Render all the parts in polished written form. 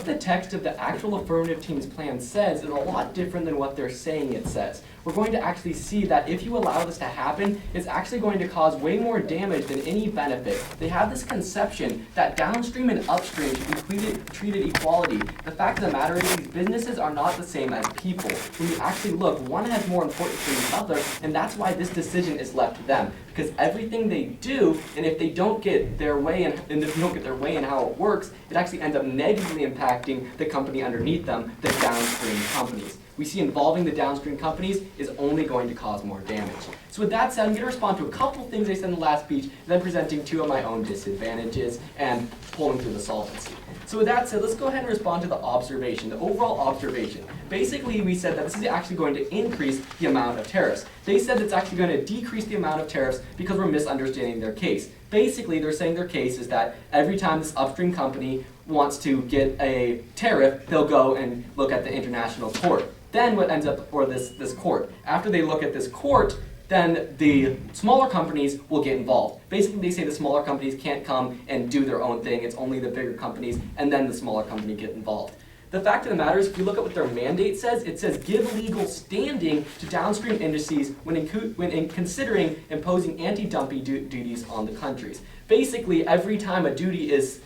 what the text of the actual affirmative team's plan says is a lot different than what they're saying it says. We're going to actually see that if you allow this to happen, it's actually going to cause way more damage than any benefit. They have this conception that downstream and upstream should be treated equality. The fact of the matter is these businesses are not the same as people. When you actually look, one has more importance than the other, and that's why this decision is left to them. Because everything they do, and if they don't get their way and if they don't get their way in how it works, it actually ends up negatively impacting the company underneath them, the downstream companies. We see involving the downstream companies is only going to cause more damage. So with that said, I'm going to respond to a couple things I said in the last speech, then presenting two of my own disadvantages and pulling through the solvency. So with that said, let's go ahead and respond to the observation, the overall observation. Basically, we said that this is actually going to increase the amount of tariffs. They said it's actually going to decrease the amount of tariffs because we're misunderstanding their case. Basically, they're saying their case is that every time this upstream company wants to get a tariff, they'll go and look at the international court. Then what ends up, or this court. After they look at this court, then the smaller companies will get involved. Basically, they say the smaller companies can't come and do their own thing. It's only the bigger companies, and then the smaller company get involved. The fact of the matter is, if you look at what their mandate says, it says give legal standing to downstream industries when considering imposing anti-dumping duties on the countries. Basically, every time a duty is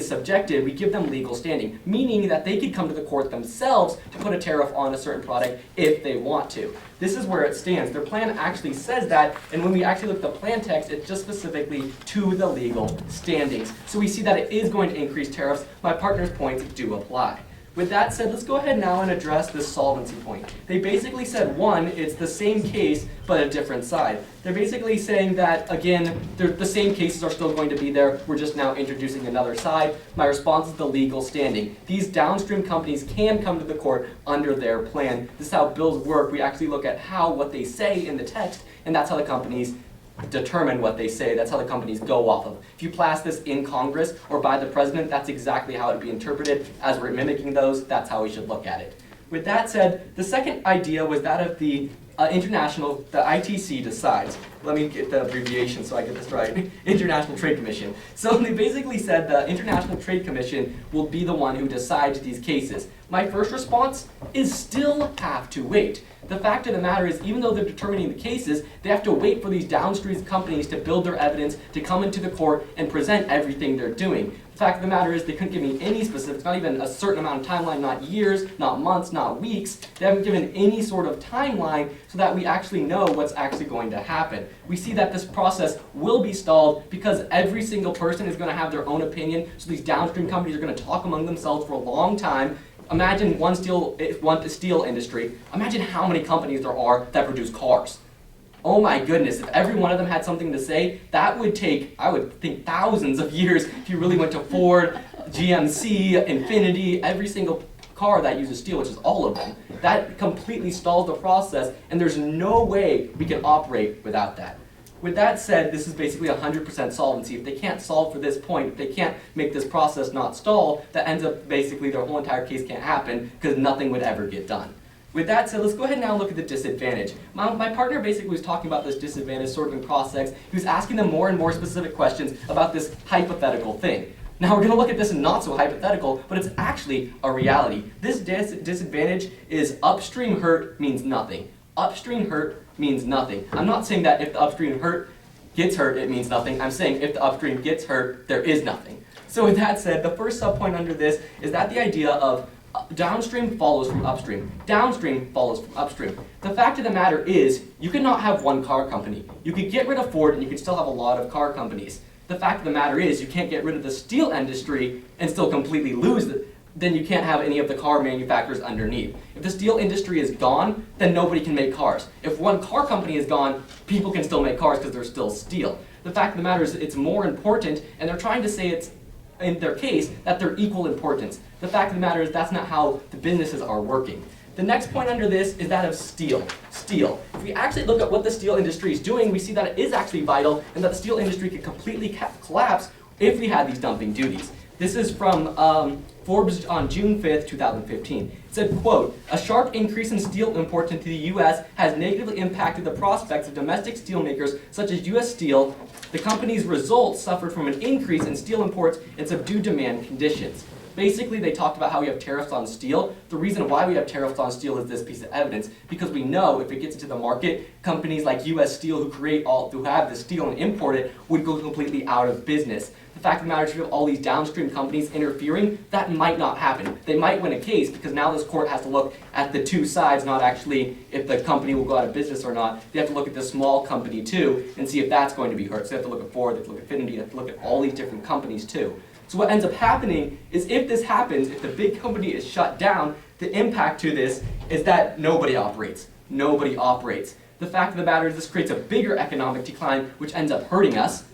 subjected, we give them legal standing, meaning that they could come to the court themselves to put a tariff on a certain product if they want to. This is where it stands. Their plan actually says that, and when we actually look at the plan text, it's just specifically to the legal standings. So we see that it is going to increase tariffs. My partner's points do apply. With that said, let's go ahead now and address the solvency point. They basically said, one, it's the same case, but a different side. They're basically saying that, again, the same cases are still going to be there. We're just now introducing another side. My response is the legal standing. These downstream companies can come to the court under their plan. This is how bills work. We actually look at what they say in the text, and that's how the companies determine what they say. That's how the companies go off of. If you pass this in Congress or by the president, that's exactly how it would be interpreted. As we're mimicking those, that's how we should look at it. With that said, the second idea was that of the international, the ITC decides. Let me get the abbreviation so I get this right. International Trade Commission. So they basically said the International Trade Commission will be the one who decides these cases. My first response is still have to wait. The fact of the matter is, even though they're determining the cases, they have to wait for these downstream companies to build their evidence, to come into the court and present everything they're doing. The fact of the matter is, they couldn't give me any specifics, not even a certain amount of timeline, not years, not months, not weeks. They haven't given any sort of timeline so that we actually know what's actually going to happen. We see that this process will be stalled because every single person is going to have their own opinion, so these downstream companies are going to talk among themselves for a long time. Imagine one steel industry. Imagine how many companies there are that produce cars. Oh my goodness, if every one of them had something to say, that would take, I would think, thousands of years if you really went to Ford, GMC, Infinity, every single car that uses steel, which is all of them. That completely stalls the process, and there's no way we can operate without that. With that said, this is basically 100% solvency. If they can't solve for this point, if they can't make this process not stall, that ends up basically their whole entire case can't happen because nothing would ever get done. With that said, let's go ahead and now look at the disadvantage. My partner basically was talking about this disadvantage sort of in cross-sex. He was asking them more and more specific questions about this hypothetical thing. Now we're going to look at this in not so hypothetical, but it's actually a reality. This disadvantage is upstream hurt means nothing. Upstream hurt means nothing. I'm not saying that if the upstream gets hurt, it means nothing. I'm saying if the upstream gets hurt, there is nothing. So with that said, the first subpoint under this is that the idea of downstream follows from upstream. Downstream follows from upstream. The fact of the matter is, you could not have one car company. You could get rid of Ford and you could still have a lot of car companies. The fact of the matter is, you can't get rid of the steel industry and still completely lose it. Then you can't have any of the car manufacturers underneath. If the steel industry is gone, then nobody can make cars. If one car company is gone, people can still make cars because they're still steel. The fact of the matter is, it's more important, and they're trying to say it's, in their case, that they're equal importance. The fact of the matter is, that's not how the businesses are working. The next point under this is that of steel. Steel. If we actually look at what the steel industry is doing, we see that it is actually vital, and that the steel industry could completely collapse if we had these dumping duties. This is from Forbes on June 5th, 2015. It said, quote, "A sharp increase in steel imports into the U.S. has negatively impacted the prospects of domestic steelmakers such as U.S. Steel. The company's results suffered from an increase in steel imports and subdued demand conditions." Basically, they talked about how we have tariffs on steel. The reason why we have tariffs on steel is this piece of evidence, because we know if it gets into the market, companies like U.S. Steel who have the steel and import it would go completely out of business. The fact of the matter is, if you have all these downstream companies interfering, that might not happen. They might win a case because now this court has to look at the two sides, not actually if the company will go out of business or not. They have to look at the small company too and see if that's going to be hurt. So they have to look at Ford, they have to look at Affinity, they have to look at all these different companies too. So what ends up happening is if this happens, if the big company is shut down, the impact to this is that nobody operates. Nobody operates. The fact of the matter is this creates a bigger economic decline, which ends up hurting us.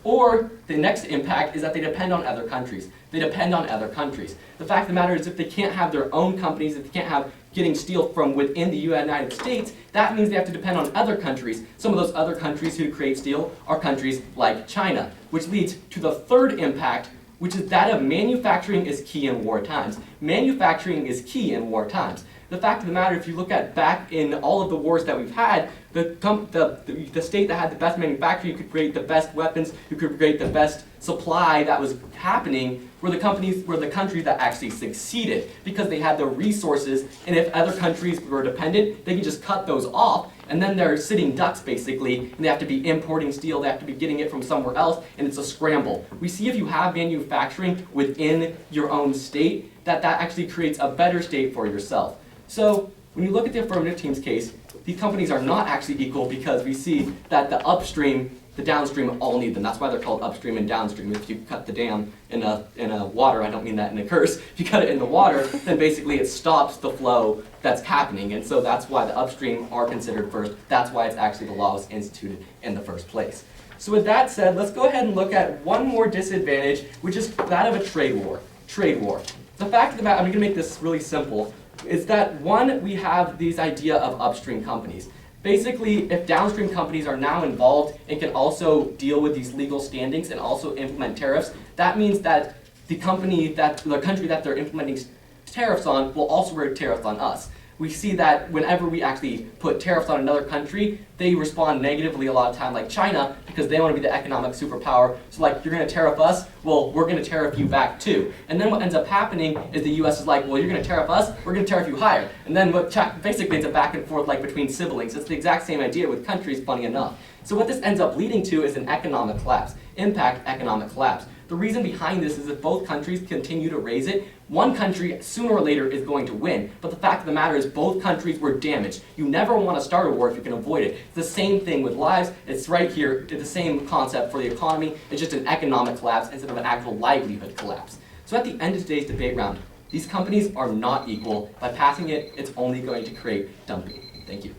Or the next impact is that they depend on other countries. They depend on other countries. The fact of the matter is if they can't have their own companies, if they can't have getting steel from within the United States, that means they have to depend on other countries. Some of those other countries who create steel are countries like China, which leads to the third impact, which is that of manufacturing is key in war times. Manufacturing is key in war times. The fact of the matter, if you look at back in all of the wars that we've had, the state that had the best manufacturing, could create the best weapons, who could create the best supply that was happening, were the countries that actually succeeded because they had the resources, and if other countries were dependent, they could just cut those off, and then they're sitting ducks basically, and they have to be importing steel, they have to be getting it from somewhere else, and it's a scramble. We see if you have manufacturing within your own state, that actually creates a better state for yourself. So when you look at the affirmative team's case, these companies are not actually equal because we see that the upstream, the downstream all need them. That's why they're called upstream and downstream. If you cut the dam in a water, I don't mean that in a curse, if you cut it in the water, then basically it stops the flow that's happening. And so that's why the upstream are considered first. That's why it's actually the law was instituted in the first place. So with that said, let's go ahead and look at one more disadvantage, which is that of a trade war. Trade war. The fact of the matter, I'm going to make this really simple, is that one, we have this idea of upstream companies. Basically, if downstream companies are now involved and can also deal with these legal standings and also implement tariffs, that means that the country that they're implementing tariffs on will also bring tariffs on us. We see that whenever we actually put tariffs on another country, they respond negatively a lot of time, like China, because they want to be the economic superpower. So like, you're going to tariff us, well, we're going to tariff you back too. And then what ends up happening is the US is like, well, you're going to tariff us, we're going to tariff you higher. And then basically it's a back and forth like between siblings. It's the exact same idea with countries, funny enough. So what this ends up leading to is an economic collapse, impact economic collapse. The reason behind this is if both countries continue to raise it, one country sooner or later is going to win. But the fact of the matter is both countries were damaged. You never want to start a war if you can avoid it. It's the same thing with lives. It's right here. It's the same concept for the economy. It's just an economic collapse instead of an actual livelihood collapse. So at the end of today's debate round, these companies are not equal. By passing it, it's only going to create dumping. Thank you.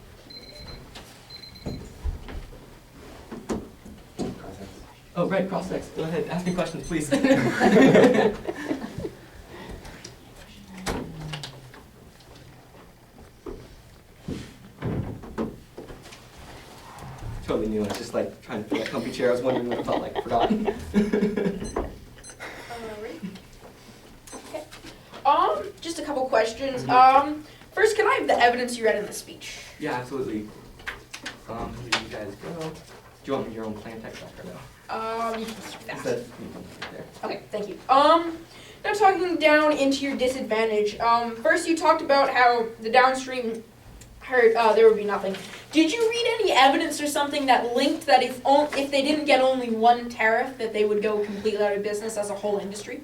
Oh, right, cross-sex. Go ahead, ask me questions, please. Totally new. I was just like trying to fill that comfy chair. I was wondering what it felt like. Forgotten. Okay. Just a couple questions. First, can I have the evidence you read in the speech? Yeah, absolutely. Here you guys go. Do you want your own plan text after now? You can keep that. There. Okay, thank you. Now talking down into your disadvantage. First you talked about how the downstream hurt, there would be nothing. Did you read any evidence or something that linked that if they didn't get only one tariff, that they would go completely out of business as a whole industry?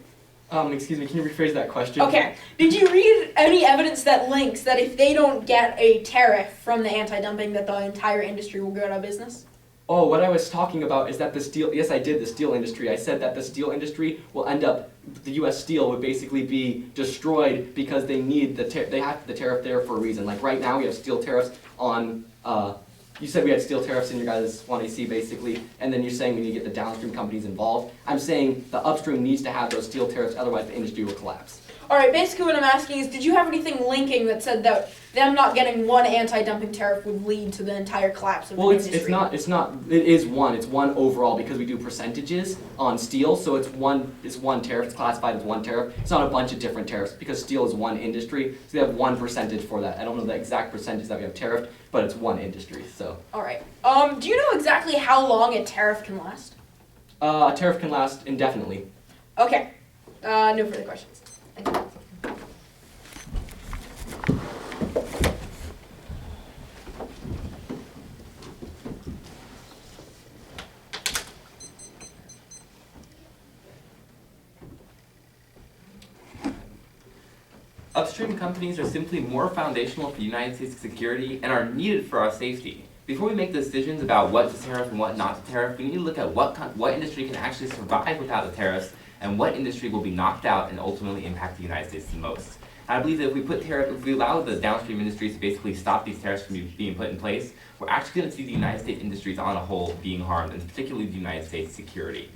Excuse me, can you rephrase that question? Okay. Did you read any evidence that links that if they don't get a tariff from the anti-dumping, that the entire industry will go out of business? Oh, what I was talking about is that the steel, yes I did, the steel industry. I said that the steel industry will end up, the US steel would basically be destroyed because they need they have the tariff there for a reason. Like right now we have steel tariffs on, you said we had steel tariffs in your guys' 1AC basically, and then you're saying we need to get the downstream companies involved. I'm saying the upstream needs to have those steel tariffs, otherwise the industry will collapse. Alright, basically what I'm asking is, did you have anything linking that said that them not getting one anti-dumping tariff would lead to the entire collapse of the industry? Well, it is one overall because we do percentages on steel, so it's one tariff, it's classified as one tariff. It's not a bunch of different tariffs because steel is one industry, so they have one percentage for that. I don't know the exact percentage that we have tariffed, but it's one industry, so. Alright, do you know exactly how long a tariff can last? A tariff can last indefinitely. Okay, no further questions. upstream companies are simply more foundational for the United States security and are needed for our safety. Before we make decisions about what to tariff and what not to tariff, we need to look at what industry can actually survive without the tariffs and what industry will be knocked out and ultimately impact the United States the most. And I believe that if we allow the downstream industries to basically stop these tariffs from being put in place, we're actually going to see the United States industries on a whole being harmed, and particularly the United States security.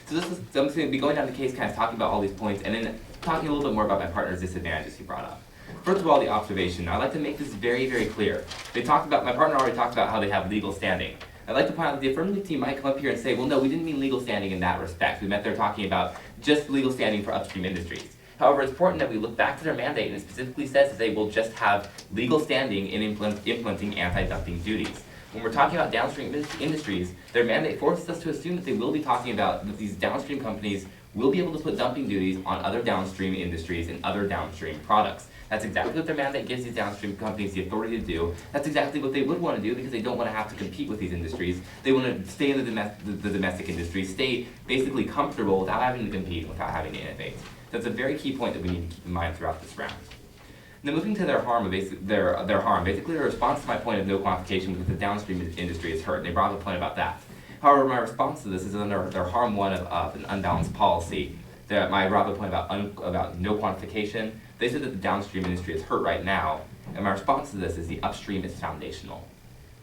So I'm just going to be going down the case, kind of talking about all these points, and then talking a little bit more about my partner's disadvantages he brought up. First of all, the observation. I'd like to make this very, very clear. My partner already talked about how they have legal standing. I'd like to point out that the affirmative team might come up here and say, well, no, we didn't mean legal standing in that respect. We meant they're talking about just legal standing for upstream industries. However, it's important that we look back to their mandate, and it specifically says that they will just have legal standing in implementing anti-dumping duties. When we're talking about downstream industries, their mandate forces us to assume that they will be talking about that these downstream companies will be able to put dumping duties on other downstream industries and other downstream products. That's exactly what their mandate gives these downstream companies the authority to do. That's exactly what they would want to do because they don't want to have to compete with these industries. They want to stay in the domestic industry, stay basically comfortable without having to compete, without having to innovate. That's a very key point that we need to keep in mind throughout this round. Now moving to their harm, basically their response to my point of no quantification because the downstream industry is hurt. And they brought up a point about that. However, my response to this is under their harm one of an unbalanced policy. My rather point about no quantification. They said that the downstream industry is hurt right now, and my response to this is the upstream is foundational.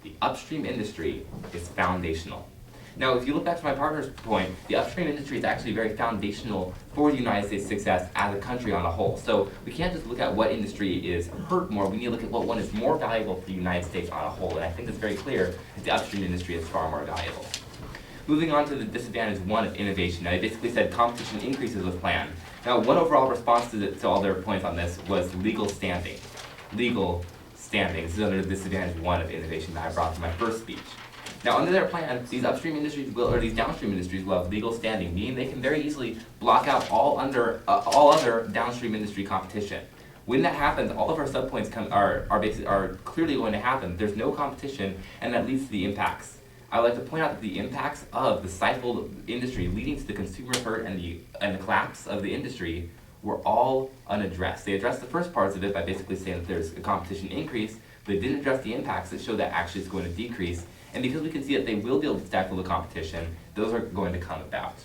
The upstream industry is foundational. Now, if you look back to my partner's point, the upstream industry is actually very foundational for the United States' success as a country on a whole. So we can't just look at what industry is hurt more, we need to look at what one is more valuable for the United States on a whole, and I think it's very clear that the upstream industry is far more valuable. Moving on to the disadvantage one of innovation. Now, they basically said competition increases with plan. Now, one overall response to all their points on this was legal standing. Legal standing. This is under the disadvantage one of innovation that I brought to my first speech. Now, under their plan, these upstream industries or these downstream industries will have legal standing, meaning they can very easily block out all other downstream industry competition. When that happens, all of our subpoints are clearly going to happen. There's no competition, and that leads to the impacts. I would like to point out that the impacts of the stifled industry leading to the consumer hurt and the collapse of the industry were all unaddressed. They addressed the first parts of it by basically saying that there's a competition increase, but they didn't address the impacts that show that actually it's going to decrease. And because we can see that they will be able to stifle the competition, those are going to come about.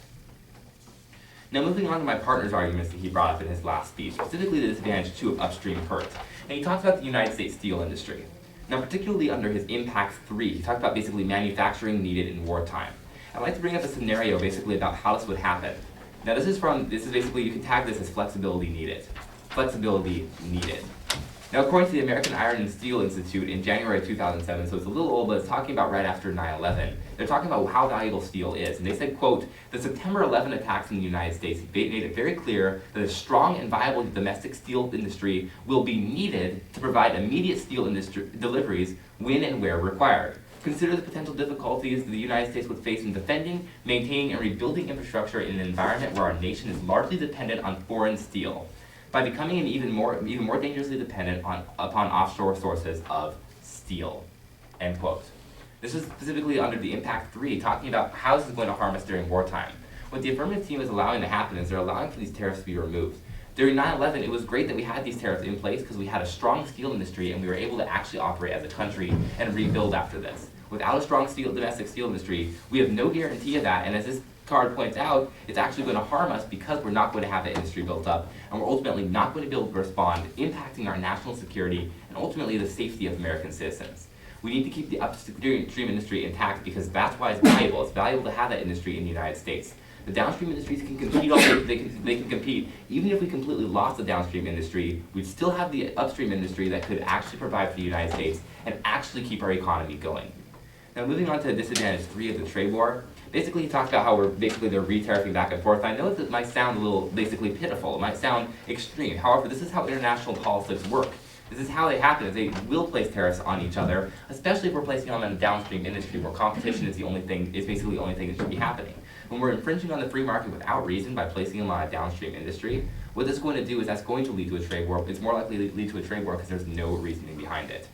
Now moving on to my partner's arguments that he brought up in his last speech, specifically the disadvantage two of upstream hurt. And he talked about the United States steel industry. Now, particularly under his Impact 3, he talked about basically manufacturing needed in wartime. I'd like to bring up a scenario basically about how this would happen. Now, this is basically, you can tag this as flexibility needed. Flexibility needed. Now, according to the American Iron and Steel Institute in January of 2007, so it's a little old, but it's talking about right after 9/11, they're talking about how valuable steel is. And they said, quote, the September 11 attacks in the United States made it very clear that a strong and viable domestic steel industry will be needed to provide immediate steel industry deliveries when and where required. Consider the potential difficulties the United States would face in defending, maintaining, and rebuilding infrastructure in an environment where our nation is largely dependent on foreign steel, by becoming even more dangerously dependent upon offshore sources of steel, end quote. This is specifically under the Impact 3, talking about how this is going to harm us during wartime. What the affirmative team is allowing to happen is they're allowing for these tariffs to be removed. During 9/11, it was great that we had these tariffs in place because we had a strong steel industry and we were able to actually operate as a country and rebuild after this. Without a strong domestic steel industry, we have no guarantee of that, and as this card points out, it's actually going to harm us because we're not going to have that industry built up, and we're ultimately not going to be able to respond, impacting our national security and ultimately the safety of American citizens. We need to keep the upstream industry intact because that's why it's valuable. It's valuable to have that industry in the United States. The downstream industries can compete they can compete. Even if we completely lost the downstream industry, we'd still have the upstream industry that could actually provide for the United States and actually keep our economy going. Now moving on to disadvantage 3 of the trade war. Basically, he talked about how they're re-tariffing back and forth. I know that it might sound a little basically pitiful. It might sound extreme. However, this is how international politics work. This is how they happen. Is they will place tariffs on each other, especially if we're placing them on a downstream industry where competition is basically the only thing that should be happening. When we're infringing on the free market without reason by placing them on a downstream industry, what this is going to do is that's going to lead to a trade war. It's more likely to lead to a trade war because there's no reasoning behind it.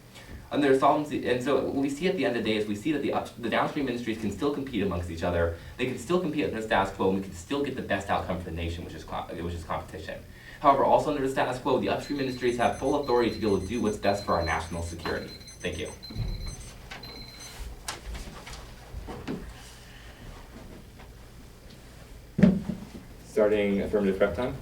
And there's solvency, and so what we see at the end of the day is we see that the downstream industries can still compete amongst each other. They can still compete at their status quo, and we can still get the best outcome for the nation, which is competition. However, also under the status quo, the upstream industries have full authority to be able to do what's best for our national security. Thank you. Starting affirmative prep time.